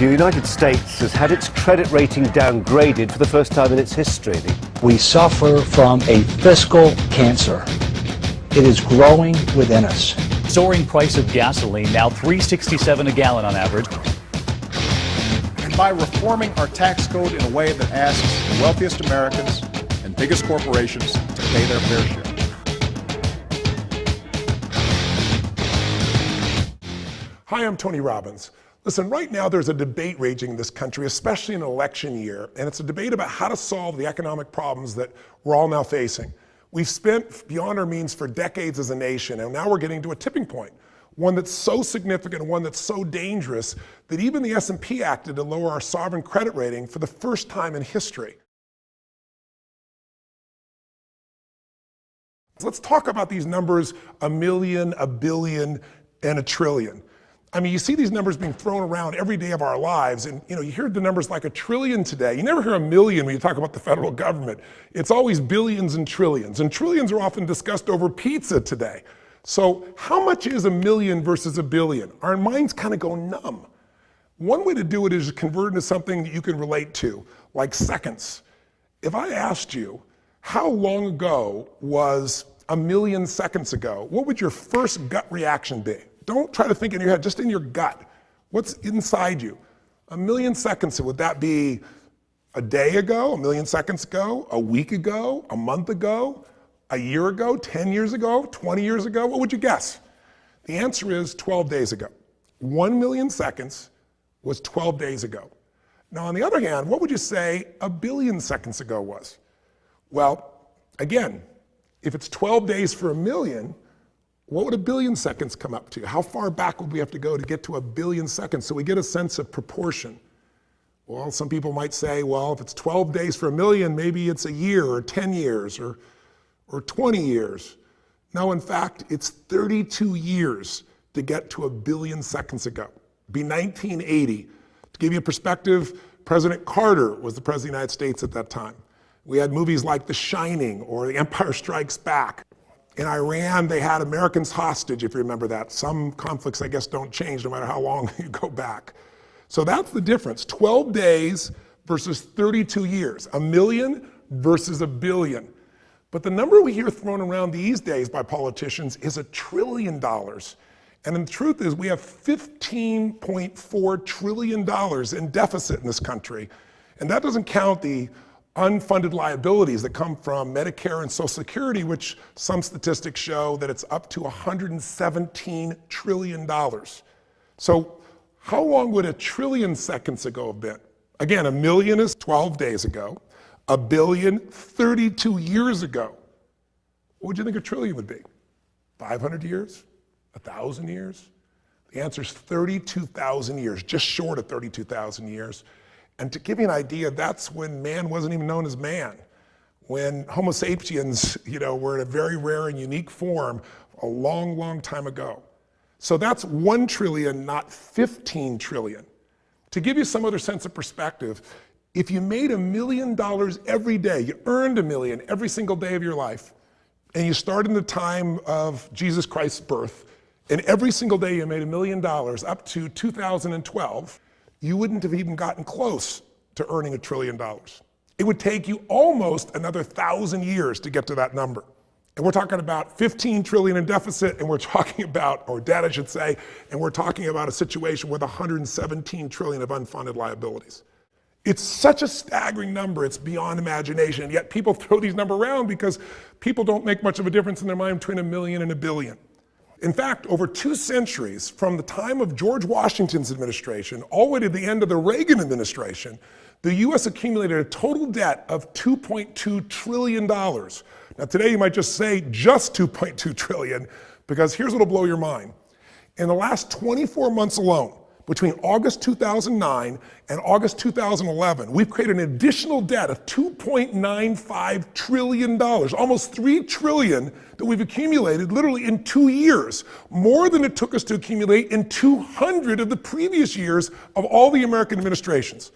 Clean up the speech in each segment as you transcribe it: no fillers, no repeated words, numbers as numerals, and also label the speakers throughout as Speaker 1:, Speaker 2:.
Speaker 1: The United States has had its credit rating downgraded for the first time in its history.
Speaker 2: We suffer from a fiscal cancer. It is growing within us.
Speaker 3: Soaring price of gasoline, now $3.67 a gallon on average.
Speaker 4: And by reforming our tax code in a way that asks the wealthiest Americans and biggest corporations to pay their fair share.
Speaker 5: Hi, I'm Tony Robbins. Listen, right now there's a debate raging in this country, especially in an election year, and it's a debate about how to solve the economic problems that we're all now facing. We've spent beyond our means for decades as a nation, and now we're getting to a tipping point, one that's so significant, one that's so dangerous, that even the S&P acted to lower our sovereign credit rating for the first time in history. So let's talk about these numbers, a million, a billion, and a trillion. I mean, you see these numbers being thrown around every day of our lives, and you hear the numbers like a trillion today. You never hear a million when you talk about the federal government. It's always billions and trillions are often discussed over pizza today. So how much is a million versus a billion? Our minds kind of go numb. One way to do it is to convert into something that you can relate to, like seconds. If I asked you, how long ago was a million seconds ago, what would your first gut reaction be? Don't try to think in your head, just in your gut. What's inside you? A million seconds, would that be a day ago, a million seconds ago, a week ago, a month ago, a year ago, 10 years ago, 20 years ago? What would you guess? The answer is 12 days ago. 1 million seconds was 12 days ago. Now, on the other hand, what would you say a billion seconds ago was? Well, again, if it's 12 days for a million, what would a billion seconds come up to? How far back would we have to go to get to a billion seconds so we get a sense of proportion? Well, some people might say, well, if it's 12 days for a million, maybe it's a year or 10 years or 20 years. No, in fact, it's 32 years to get to a billion seconds ago. It'd be 1980. To give you a perspective, President Carter was the President of the United States at that time. We had movies like The Shining or The Empire Strikes Back. In Iran, they had Americans hostage, if you remember that. Some conflicts, I guess, don't change no matter how long you go back. So that's the difference, 12 days versus 32 years, a million versus a billion. But the number we hear thrown around these days by politicians is $1 trillion. And the truth is we have $15.4 trillion in deficit in this country. And that doesn't count the unfunded liabilities that come from Medicare and Social Security, which some statistics show that it's up to $117 trillion. So how long would 1 trillion seconds ago have been? Again, a million is 12 days ago, a billion 32 years ago. What would you think 1 trillion would be? 500 years? 1,000 years? The answer is 32,000 years, just short of 32,000 years. And to give you an idea, that's when man wasn't even known as man. When Homo sapiens, were in a very rare and unique form a long, long time ago. So that's 1 trillion, not 15 trillion. To give you some other sense of perspective, if you made $1 million every day, you earned $1 million every single day of your life, and you started in the time of Jesus Christ's birth, and every single day you made $1 million up to 2012, you wouldn't have even gotten close to earning $1 trillion. It would take you almost another 1,000 years to get to that number. And we're talking about 15 trillion in deficit, and we're talking about, or debt I should say, and we're talking about a situation with 117 trillion of unfunded liabilities. It's such a staggering number, it's beyond imagination, and yet people throw these numbers around because people don't make much of a difference in their mind between a million and a billion. In fact, over 2 centuries, from the time of George Washington's administration all the way to the end of the Reagan administration, the US accumulated a total debt of $2.2 trillion. Now today you might just say just 2.2 trillion, because here's what'll blow your mind. In the last 24 months alone, between August 2009 and August 2011, we've created an additional debt of $2.95 trillion, almost 3 trillion that we've accumulated literally in 2 years, more than it took us to accumulate in 200 of the previous years of all the American administrations.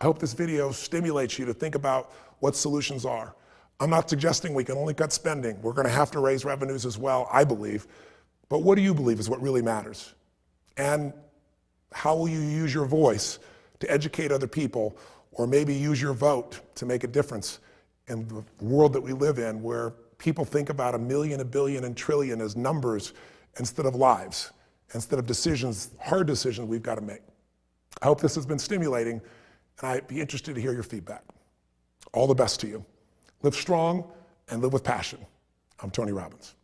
Speaker 5: I hope this video stimulates you to think about what solutions are. I'm not suggesting we can only cut spending. We're going to have to raise revenues as well, I believe. But what do you believe is what really matters? And how will you use your voice to educate other people, or maybe use your vote to make a difference in the world that we live in, where people think about a million, a billion, and trillion as numbers instead of lives, instead of decisions, hard decisions we've got to make. I hope this has been stimulating, and I'd be interested to hear your feedback. All the best to you. Live strong and live with passion. I'm Tony Robbins.